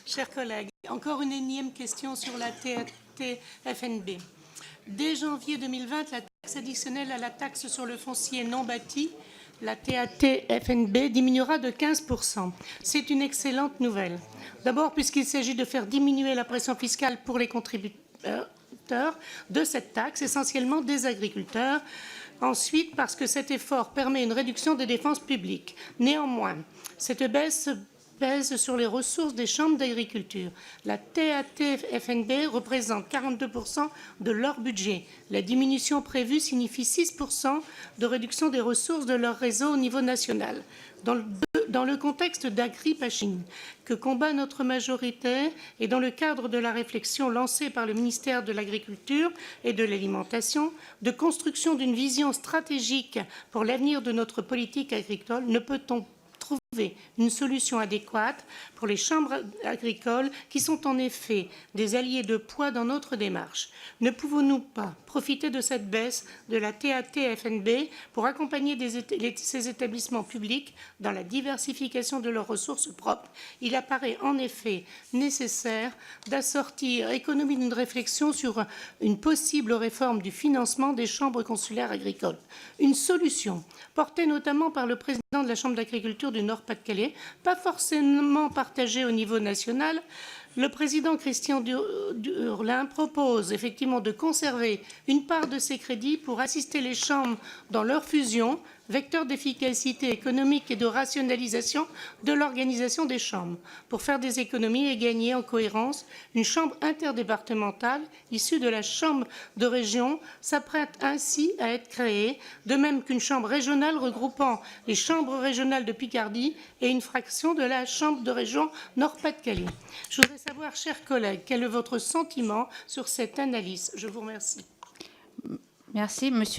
Chers collègues, encore une énième question sur la TAT-FNB. Dès janvier 2020, la taxe additionnelle à la taxe sur le foncier non bâti, la TAT-FNB, diminuera de 15%. C'est une excellente nouvelle. D'abord, puisqu'il s'agit de faire diminuer la pression fiscale pour les contributeurs de cette taxe, essentiellement des agriculteurs. Ensuite, parce que cet effort permet une réduction des dépenses publiques. Néanmoins, cette baisse pèse sur les ressources des chambres d'agriculture. La TAT-FNB représente 42% de leur budget. La diminution prévue signifie 6% de réduction des ressources de leur réseau au niveau national. Dans le contexte d'agripashing que combat notre majorité et dans le cadre de la réflexion lancée par le ministère de l'Agriculture et de l'Alimentation, de construction d'une vision stratégique pour l'avenir de notre politique agricole, ne peut-on trouver une solution adéquate pour les chambres agricoles qui sont en effet des alliés de poids dans notre démarche. Ne pouvons-nous pas profiter de cette baisse de la TAT-FNB pour accompagner ces établissements publics dans la diversification de leurs ressources propres? Il apparaît en effet nécessaire d'assortir l'économie d'une réflexion sur une possible réforme du financement des chambres consulaires agricoles. Une solution portée notamment par le président de la Chambre d'agriculture du Nord-Pas-de-Calais, pas forcément partagée au niveau national. Le président Christian Durlin propose effectivement de conserver une part de ces crédits pour assister les chambres dans leur fusion, vecteur d'efficacité économique et de rationalisation de l'organisation des chambres. Pour faire des économies et gagner en cohérence, une chambre interdépartementale issue de la chambre de région s'apprête ainsi à être créée, de même qu'une chambre régionale regroupant les chambres régionales de Picardie et une fraction de la chambre de région Nord-Pas-de-Calais. Je voudrais savoir, chers collègues, quel est votre sentiment sur cette analyse? Je vous remercie. Merci, Monsieur.